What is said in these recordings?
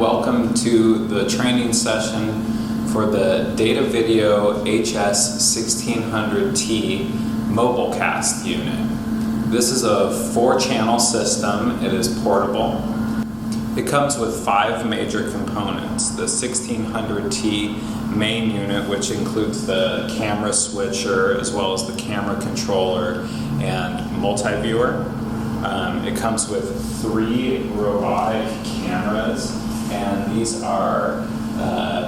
welcome to the training session for the DataVideo HS-1600T mobilecast unit. This is a 4-channel system. It is portable. It comes with 5 major components. The 1600T main unit, which includes the camera switcher as well as the camera controller and multi-viewer. It comes with 3 robotic cameras, and these are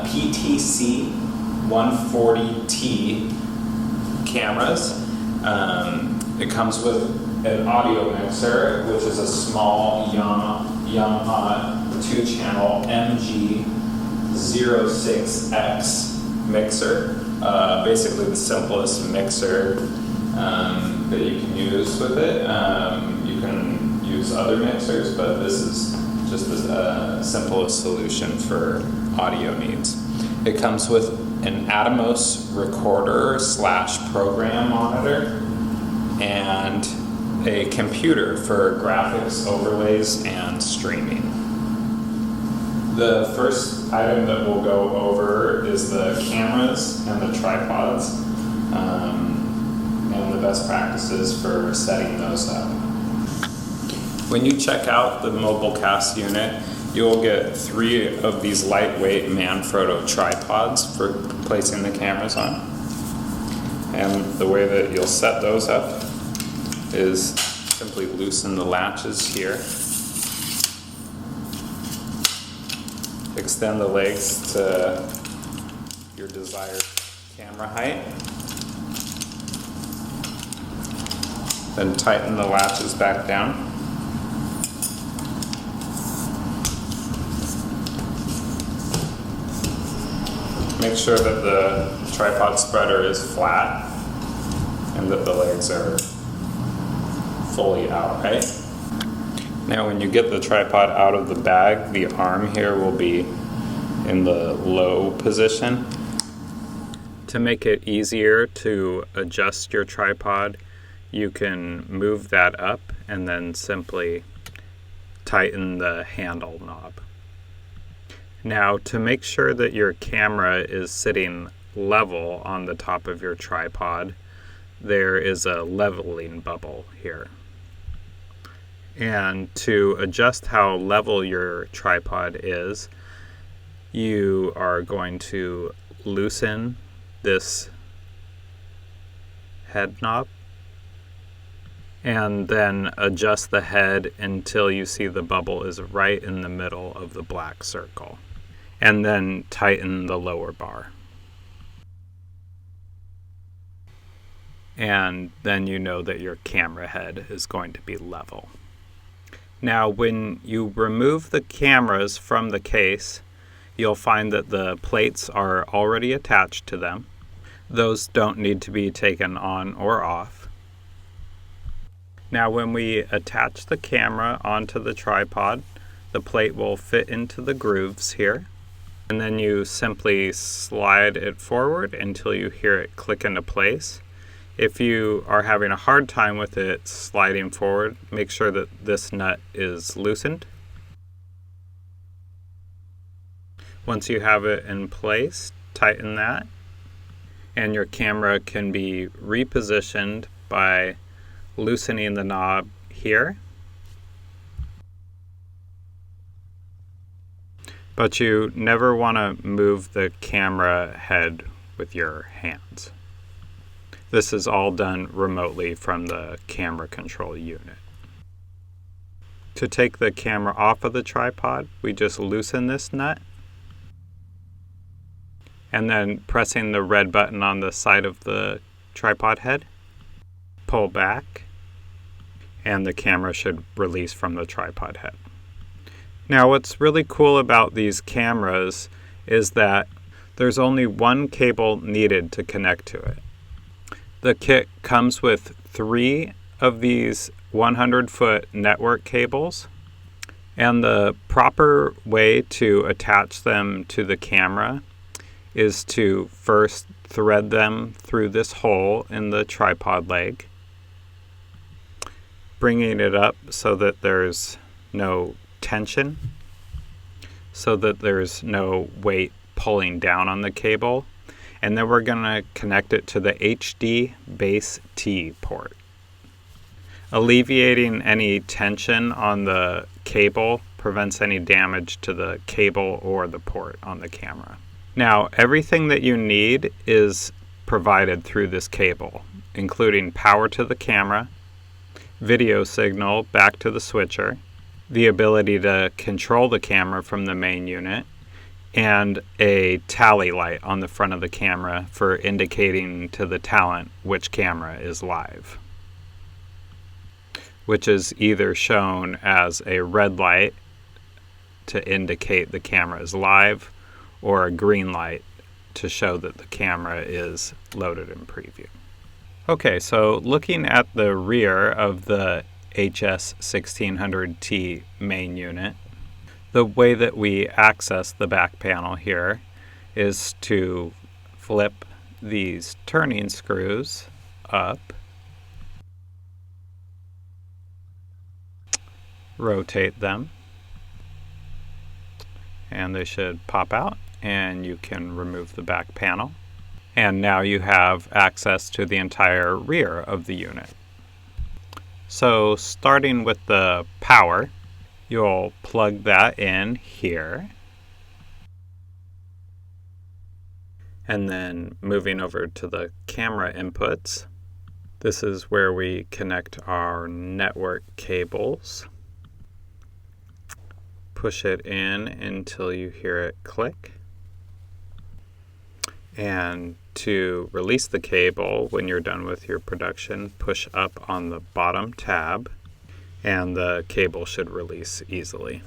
PTC 140T cameras. It comes with an audio mixer, which is a small Yamaha 2-channel MG06X mixer. Basically the simplest mixer that you can use with it. You can use other mixers, but this is just the simplest solution for audio needs. It comes with an Atomos recorder / program monitor and a computer for graphics, overlays, and streaming. The first item that we'll go over is the cameras and the tripods, and the best practices for setting those up. When you check out the mobilecast unit, you'll get 3 of these lightweight Manfrotto tripods for placing the cameras on. And the way that you'll set those up is simply loosen the latches here. Extend the legs to your desired camera height. Then tighten the latches back down. Make sure that the tripod spreader is flat and that the legs are fully out, right? Now when you get the tripod out of the bag, the arm here will be in the low position. To make it easier to adjust your tripod, you can move that up and then simply tighten the handle knob. Now, to make sure that your camera is sitting level on the top of your tripod, there is a leveling bubble here. And to adjust how level your tripod is, you are going to loosen this head knob and then adjust the head until you see the bubble is right in the middle of the black circle. And then tighten the lower bar. And then you know that your camera head is going to be level. Now, when you remove the cameras from the case, you'll find that the plates are already attached to them. Those don't need to be taken on or off. Now, when we attach the camera onto the tripod, the plate will fit into the grooves here. And then you simply slide it forward until you hear it click into place. If you are having a hard time with it sliding forward, make sure that this nut is loosened. Once you have it in place, tighten that, and your camera can be repositioned by loosening the knob here. But you never want to move the camera head with your hands. This is all done remotely from the camera control unit. To take the camera off of the tripod, we just loosen this nut, and then pressing the red button on the side of the tripod head, pull back, and the camera should release from the tripod head. Now, what's really cool about these cameras is that there's only one cable needed to connect to it. The kit comes with 3 of these 100-foot network cables, and the proper way to attach them to the camera is to first thread them through this hole in the tripod leg, bringing it up so that there's no tension. so that there's no weight pulling down on the cable. And then we're going to connect it to the HD base T port. Alleviating any tension on the cable prevents any damage to the cable or the port on the camera. Now, everything that you need is provided through this cable, including power to the camera, video signal back to the switcher, the ability to control the camera from the main unit, and a tally light on the front of the camera for indicating to the talent which camera is live, which is either shown as a red light to indicate the camera is live or a green light to show that the camera is loaded in preview. Okay, so looking at the rear of the HS-1600T main unit, the way that we access the back panel here is to flip these turning screws up, rotate them, and they should pop out, and you can remove the back panel. And now you have access to the entire rear of the unit. So starting with the power, you'll plug that in here. And then moving over to the camera inputs, this is where we connect our network cables. Push it in until you hear it click. And to release the cable when you're done with your production, push up on the bottom tab and the cable should release easily.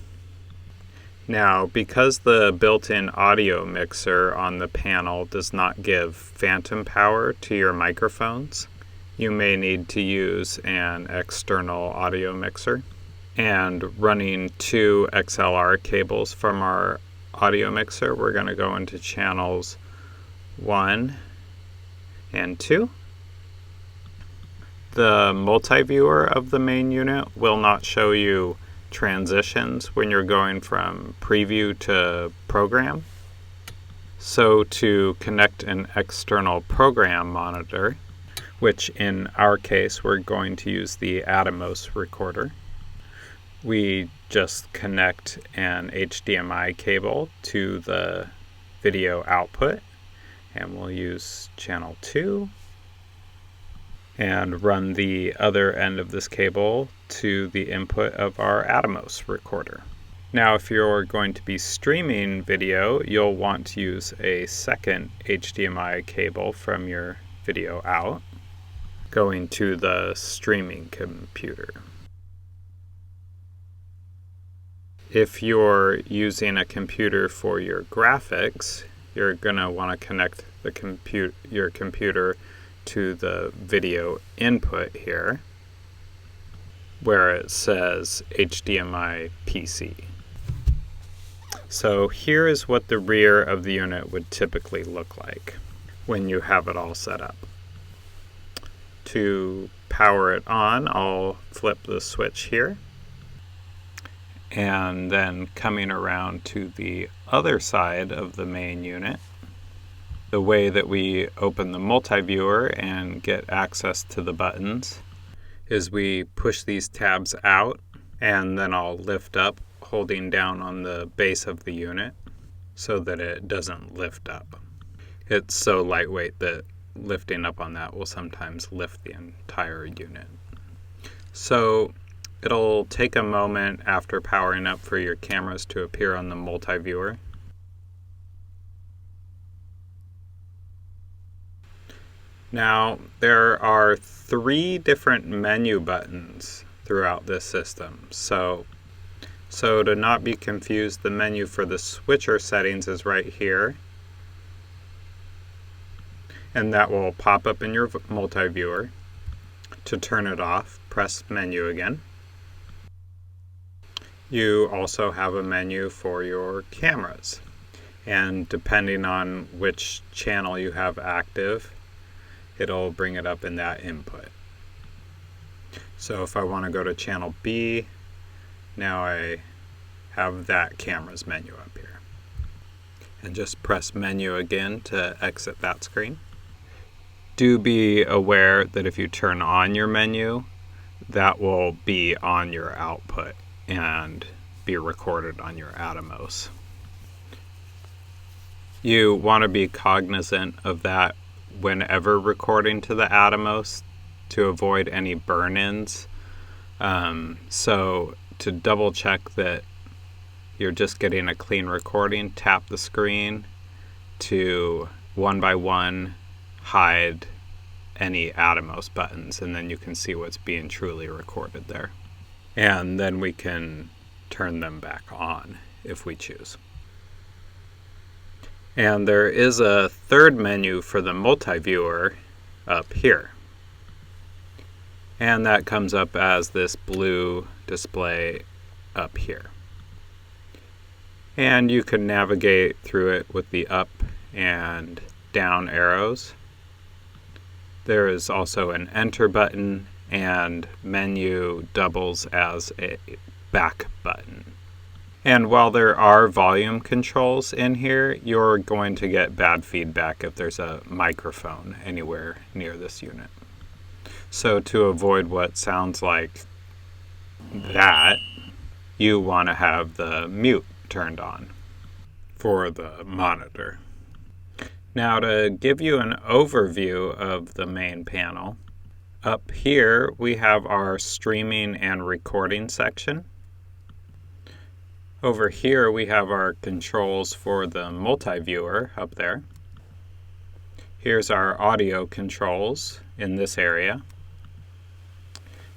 Now, because the built-in audio mixer on the panel does not give phantom power to your microphones, you may need to use an external audio mixer. And running 2 XLR cables from our audio mixer, we're going to go into channels 1 and 2. The multi-viewer of the main unit will not show you transitions when you're going from preview to program. So to connect an external program monitor, which in our case we're going to use the Atomos recorder, we just connect an HDMI cable to the video output, and we'll use channel 2 and run the other end of this cable to the input of our Atomos recorder. Now, if you're going to be streaming video, you'll want to use a second HDMI cable from your video out, going to the streaming computer. If you're using a computer for your graphics, you're going to want to connect your computer to the video input here, where it says HDMI PC. So here is what the rear of the unit would typically look like when you have it all set up. To power it on, I'll flip the switch here. And then coming around to the other side of the main unit, the way that we open the multi-viewer and get access to the buttons is we push these tabs out, and then I'll lift up holding down on the base of the unit so that it doesn't lift up. It's so lightweight that lifting up on that will sometimes lift the entire unit. So it'll take a moment after powering up for your cameras to appear on the multi-viewer. Now, there are 3 different menu buttons throughout this system. So to not be confused, the menu for the switcher settings is right here. And that will pop up in your multi-viewer. To turn it off, press menu again. You also have a menu for your cameras. And depending on which channel you have active, it'll bring it up in that input. So if I want to go to channel B, now I have that camera's menu up here. And just press menu again to exit that screen. Do be aware that if you turn on your menu, that will be on your output and be recorded on your Atomos. You want to be cognizant of that whenever recording to the Atomos to avoid any burn-ins. So to double check that you're just getting a clean recording, tap the screen to one by one hide any Atomos buttons, and then you can see what's being truly recorded there. And then we can turn them back on if we choose. And there is a third menu for the multi-viewer up here. And that comes up as this blue display up here. And you can navigate through it with the up and down arrows. There is also an enter button, and menu doubles as a back button. And while there are volume controls in here, you're going to get bad feedback if there's a microphone anywhere near this unit. So to avoid what sounds like that, you want to have the mute turned on for the monitor. Now, to give you an overview of the main panel, up here we have our streaming and recording section. Over here we have our controls for the multi-viewer up there. Here's our audio controls in this area.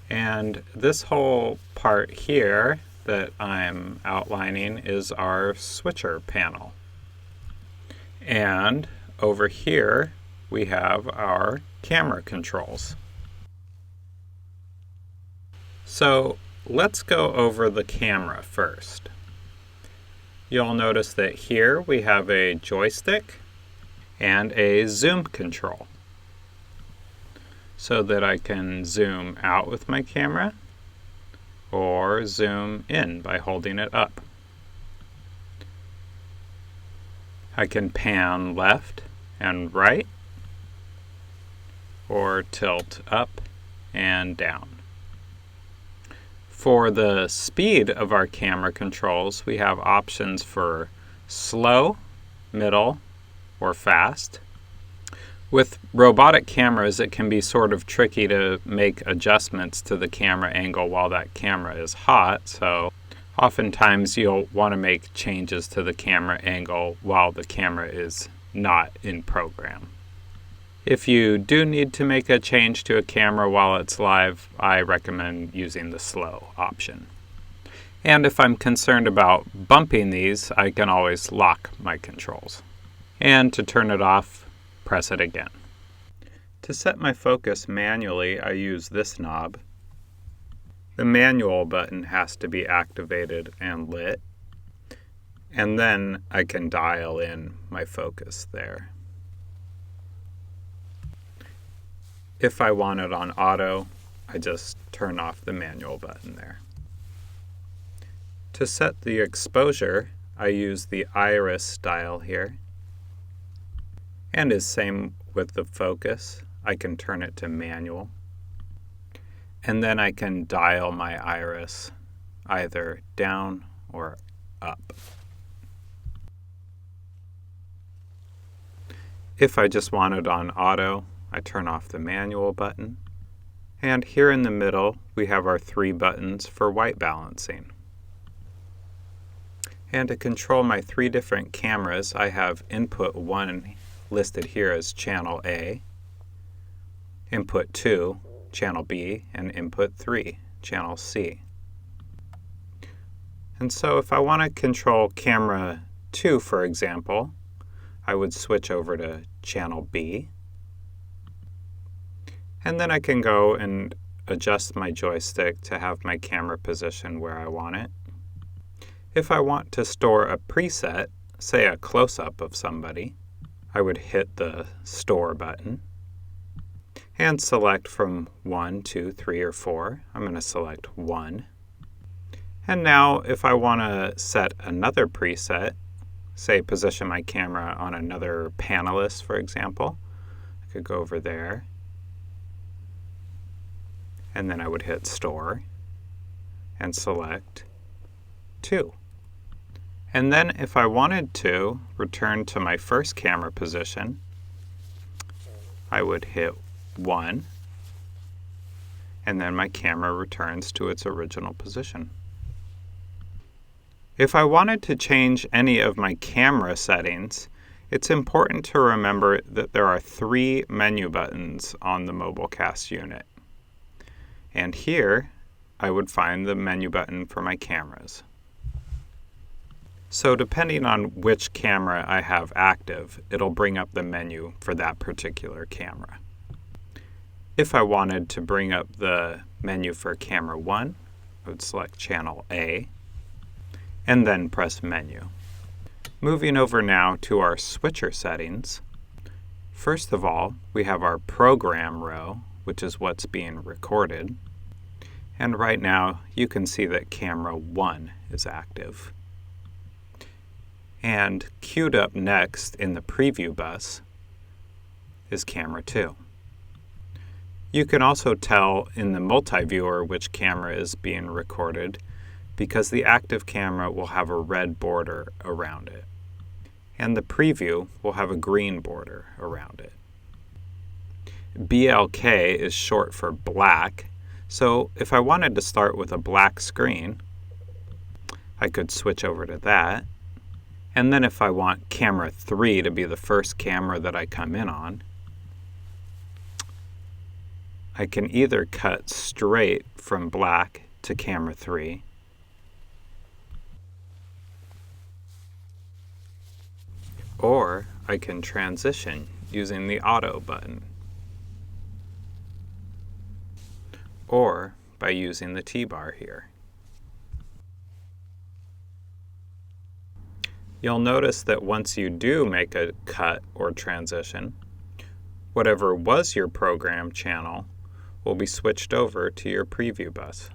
And this whole part here that I'm outlining is our switcher panel. And over here we have our camera controls. So let's go over the camera first. You'll notice that here we have a joystick and a zoom control, so that I can zoom out with my camera or zoom in by holding it up. I can pan left and right or tilt up and down. For the speed of our camera controls, we have options for slow, middle, or fast. With robotic cameras, it can be sort of tricky to make adjustments to the camera angle while that camera is hot, so oftentimes you'll want to make changes to the camera angle while the camera is not in program. If you do need to make a change to a camera while it's live, I recommend using the slow option. And if I'm concerned about bumping these, I can always lock my controls. And to turn it off, press it again. To set my focus manually, I use this knob. The manual button has to be activated and lit, and then I can dial in my focus there. If I want it on auto, I just turn off the manual button there. To set the exposure, I use the iris dial here. And is same with the focus. I can turn it to manual. And then I can dial my iris either down or up. If I just want it on auto, I turn off the manual button. And here in the middle, we have our 3 buttons for white balancing. And to control my 3 different cameras, I have input 1 listed here as channel A, input 2, channel B, and input 3, channel C. And so if I want to control camera 2, for example, I would switch over to channel B. And then I can go and adjust my joystick to have my camera position where I want it. If I want to store a preset, say a close-up of somebody, I would hit the Store button and select from 1, 2, 3, or 4. I'm going to select 1. And now if I want to set another preset, say position my camera on another panelist, for example, I could go over there, and then I would hit Store and select 2. And then if I wanted to return to my first camera position, I would hit 1, and then my camera returns to its original position. If I wanted to change any of my camera settings, it's important to remember that there are 3 menu buttons on the MobileCast unit. And here, I would find the menu button for my cameras. So depending on which camera I have active, it'll bring up the menu for that particular camera. If I wanted to bring up the menu for camera 1, I would select channel A, and then press Menu. Moving over now to our switcher settings. First of all, we have our program row, which is what's being recorded. And right now, you can see that camera 1 is active. And queued up next in the preview bus is camera 2. You can also tell in the multi-viewer which camera is being recorded because the active camera will have a red border around it. And the preview will have a green border around it. BLK is short for black, so if I wanted to start with a black screen, I could switch over to that. And then if I want camera 3 to be the first camera that I come in on, I can either cut straight from black to camera 3, or I can transition using the auto button, or by using the T-bar here. You'll notice that once you do make a cut or transition, whatever was your program channel will be switched over to your preview bus.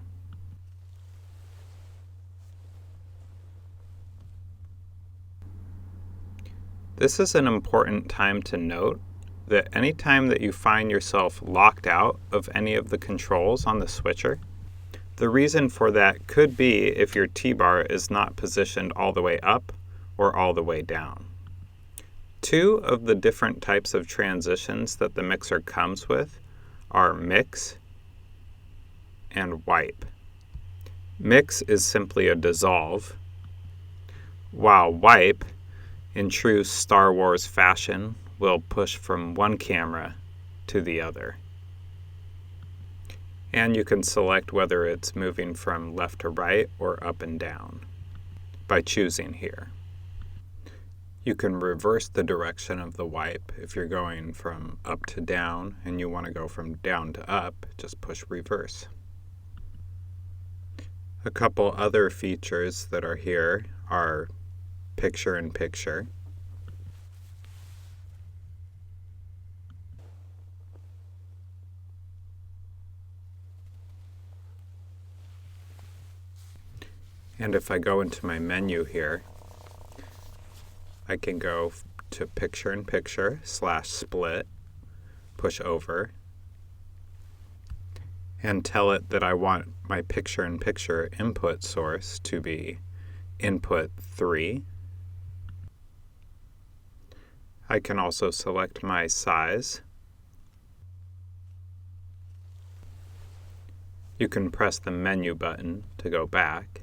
This is an important time to note that anytime that you find yourself locked out of any of the controls on the switcher, the reason for that could be if your T-bar is not positioned all the way up or all the way down. 2 of the different types of transitions that the mixer comes with are mix and wipe. Mix is simply a dissolve, while wipe, in true Star Wars fashion, will push from one camera to the other. And you can select whether it's moving from left to right or up and down by choosing here. You can reverse the direction of the wipe. If you're going from up to down and you want to go from down to up, just push reverse. A couple other features that are here are picture-in-picture, and if I go into my menu here, I can go to picture-in-picture /split, push over, and tell it that I want my picture-in-picture input source to be input 3. I can also select my size. You can press the menu button to go back.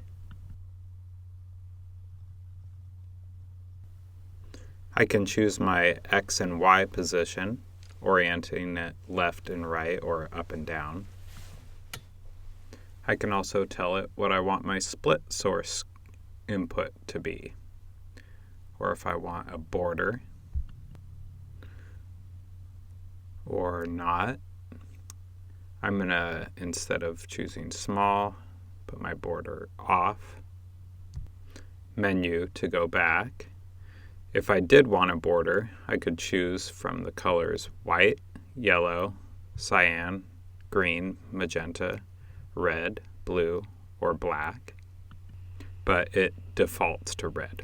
I can choose my X and Y position, orienting it left and right or up and down. I can also tell it what I want my split source input to be, or if I want a border or not. I'm going to, instead of choosing small, put my border off. Menu to go back. If I did want a border, I could choose from the colors white, yellow, cyan, green, magenta, red, blue, or black. but it defaults to red.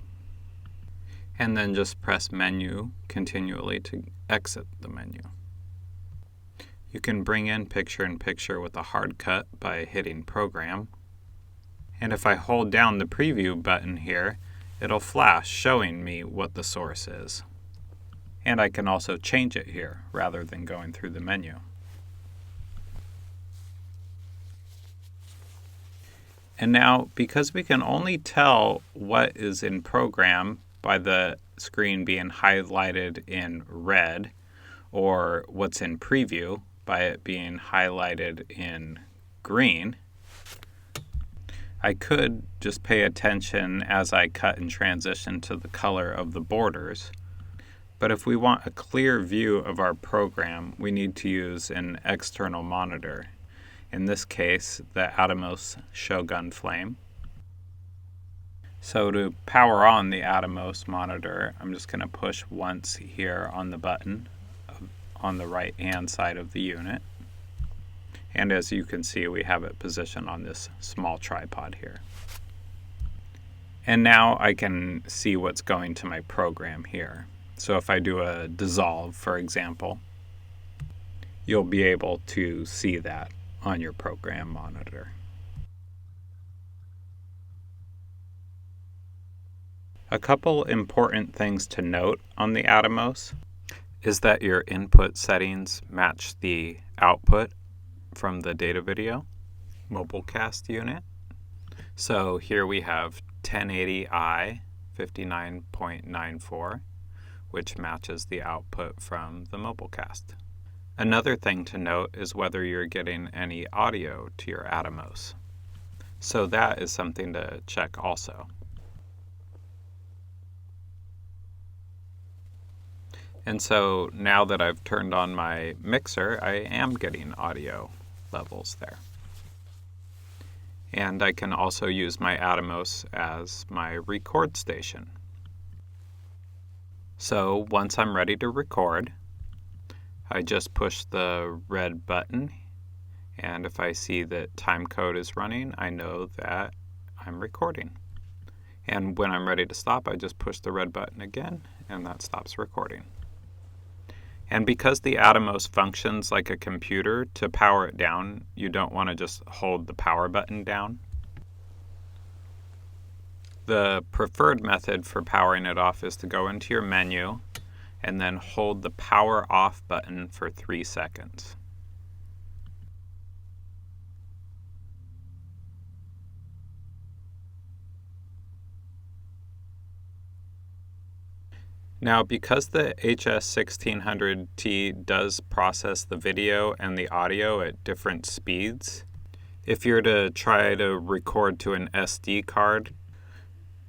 And then just press Menu continually to exit the menu. You can bring in picture-in-picture with a hard cut by hitting Program. And if I hold down the Preview button here, it'll flash showing me what the source is. And I can also change it here rather than going through the menu. And now, because we can only tell what is in program by the screen being highlighted in red, or what's in preview by it being highlighted in green, I could just pay attention as I cut and transition to the color of the borders. But if we want a clear view of our program, we need to use an external monitor. In this case, the Atomos Shogun Flame. So to power on the Atomos monitor, I'm just going to push once here on the button on the right hand side of the unit. And as you can see, we have it positioned on this small tripod here. And now I can see what's going to my program here. So if I do a dissolve, for example, you'll be able to see that on your program monitor. A couple important things to note on the Atomos is that your input settings match the output from the DataVideo Mobilecast unit. So here we have 1080i 59.94, which matches the output from the Mobilecast. Another thing to note is whether you're getting any audio to your Atomos. So that is something to check also. And so now that I've turned on my mixer, I am getting audio levels there. And I can also use my Atomos as my record station. So once I'm ready to record, I just push the red button, and if I see that timecode is running, I know that I'm recording. And when I'm ready to stop, I just push the red button again, and that stops recording. And because the Atomos functions like a computer, to power it down, you don't want to just hold the power button down. The preferred method for powering it off is to go into your menu and then hold the power off button for 3 seconds. Now, because the HS-1600T does process the video and the audio at different speeds, if you're to try to record to an SD card,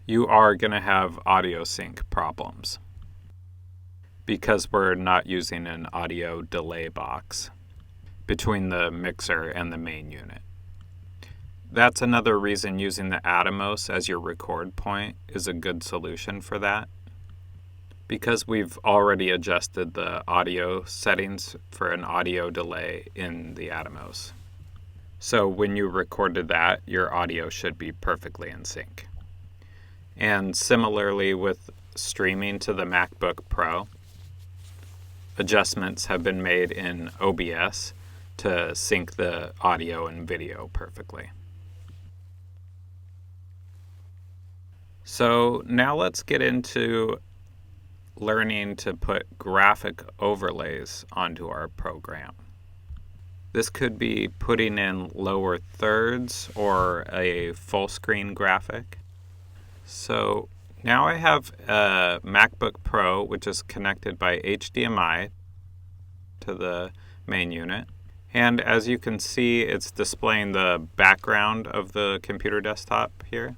you are going to have audio sync problems because we're not using an audio delay box between the mixer and the main unit. That's another reason using the Atomos as your record point is a good solution for that, because we've already adjusted the audio settings for an audio delay in the Atomos. So when you recorded that, your audio should be perfectly in sync. And similarly with streaming to the MacBook Pro, adjustments have been made in OBS to sync the audio and video perfectly. So now let's get into learning to put graphic overlays onto our program. This could be putting in lower thirds or a full screen graphic. So now I have a MacBook Pro, which is connected by HDMI to the main unit. And as you can see, it's displaying the background of the computer desktop here.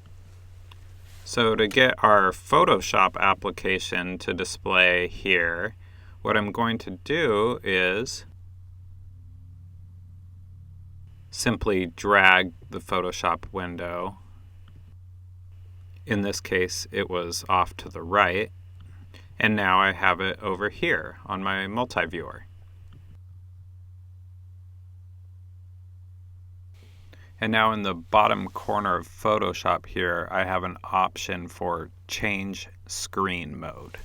So to get our Photoshop application to display here, what I'm going to do is simply drag the Photoshop window. In this case, it was off to the right, and now I have it over here on my multi-viewer. And now in the bottom corner of Photoshop here, I have an option for change screen mode.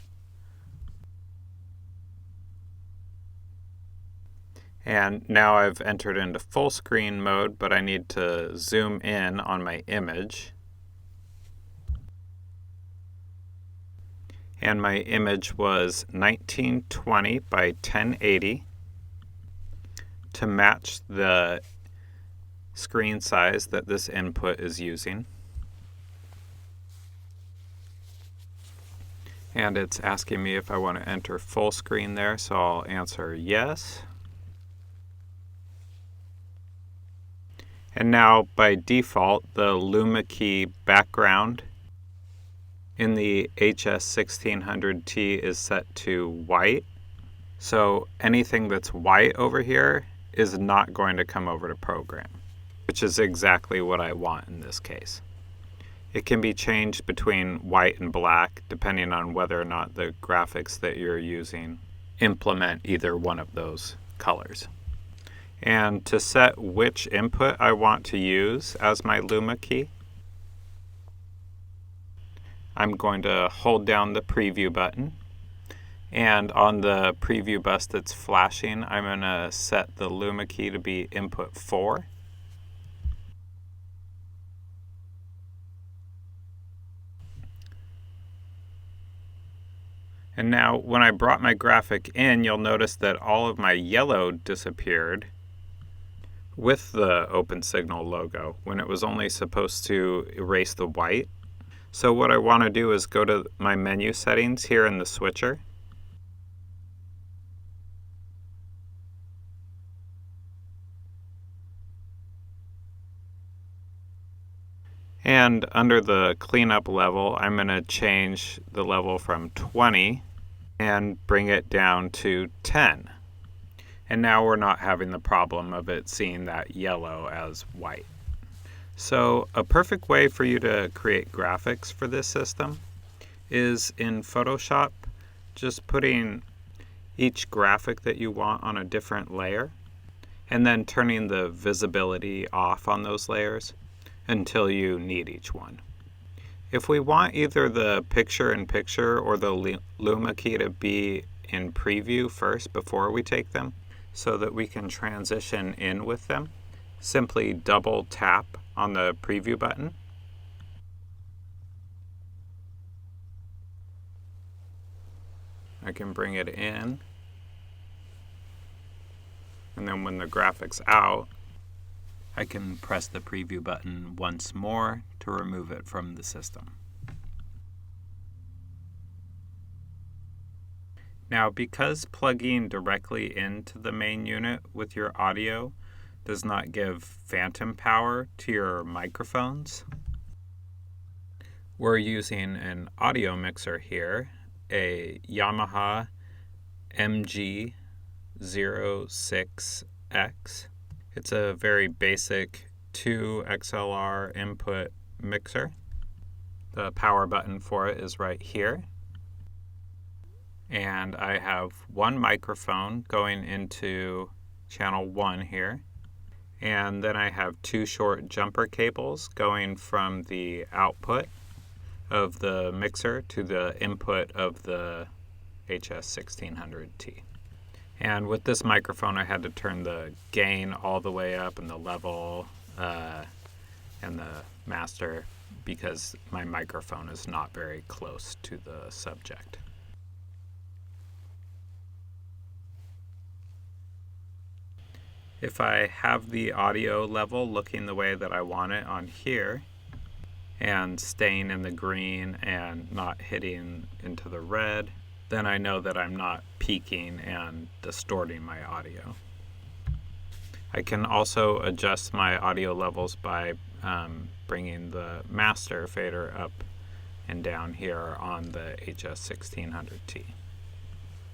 And now I've entered into full screen mode, but I need to zoom in on my image. And my image was 1920 by 1080 to match the screen size that this input is using. And it's asking me if I want to enter full screen there, so I'll answer yes. And now by default, the Luma key background in the HS-1600T is set to white. So anything that's white over here is not going to come over to program, which is exactly what I want in this case. It can be changed between white and black depending on whether or not the graphics that you're using implement either one of those colors. And to set which input I want to use as my Luma key, I'm going to hold down the preview button. And on the preview bus that's flashing, I'm going to set the Luma key to be input 4. And now when I brought my graphic in, you'll notice that all of my yellow disappeared with the OpenSignal logo when it was only supposed to erase the white. So what I want to do is go to my menu settings here in the switcher. And under the cleanup level, I'm going to change the level from 20 and bring it down to 10. And now we're not having the problem of it seeing that yellow as white. So a perfect way for you to create graphics for this system is in Photoshop, just putting each graphic that you want on a different layer and then turning the visibility off on those layers until you need each one. If we want either the picture-in-picture or the Luma key to be in preview first before we take them so that we can transition in with them, simply double tap on the preview button. I can bring it in, and then when the graphic's out, I can press the preview button once more to remove it from the system. Now, because plugging directly into the main unit with your audio does not give phantom power to your microphones, we're using an audio mixer here, a Yamaha MG06X. It's a very basic 2 XLR input mixer. The power button for it is right here. And I have one microphone going into channel 1 here. And then I have 2 short jumper cables going from the output of the mixer to the input of the HS-1600T. And with this microphone, I had to turn the gain all the way up and the level and the master because my microphone is not very close to the subject. If I have the audio level looking the way that I want it on here and staying in the green and not hitting into the red, then I know that I'm not peaking and distorting my audio. I can also adjust my audio levels by bringing the master fader up and down here on the HS-1600T.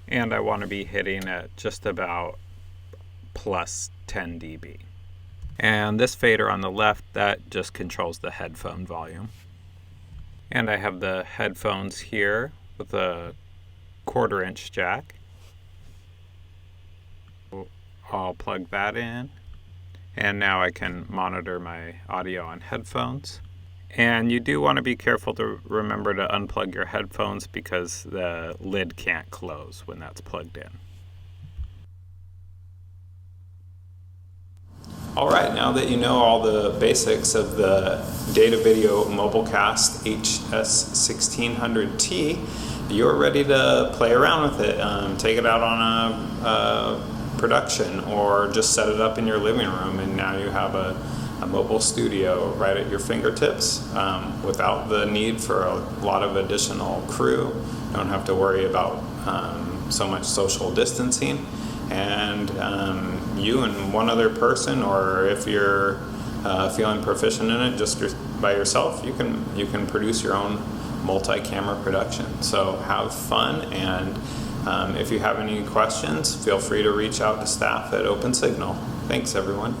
And I want to be hitting at just about plus 10 dB. And this fader on the left, that just controls the headphone volume. And I have the headphones here with a 1/4-inch jack. I'll plug that in And now I can monitor my audio on headphones. And you do want to be careful to remember to unplug your headphones because the lid can't close when that's plugged in. Alright, now that you know all the basics of the DataVideo Mobilecast HS-1600T, you're ready to play around with it. Take it out on a production or just set it up in your living room, and now you have a mobile studio right at your fingertips without the need for a lot of additional crew. You don't have to worry about so much social distancing. And you and one other person, or if you're feeling proficient in it just by yourself, you can produce your own multi-camera production. So have fun, and if you have any questions, feel free to reach out to staff at OpenSignal. Thanks, everyone.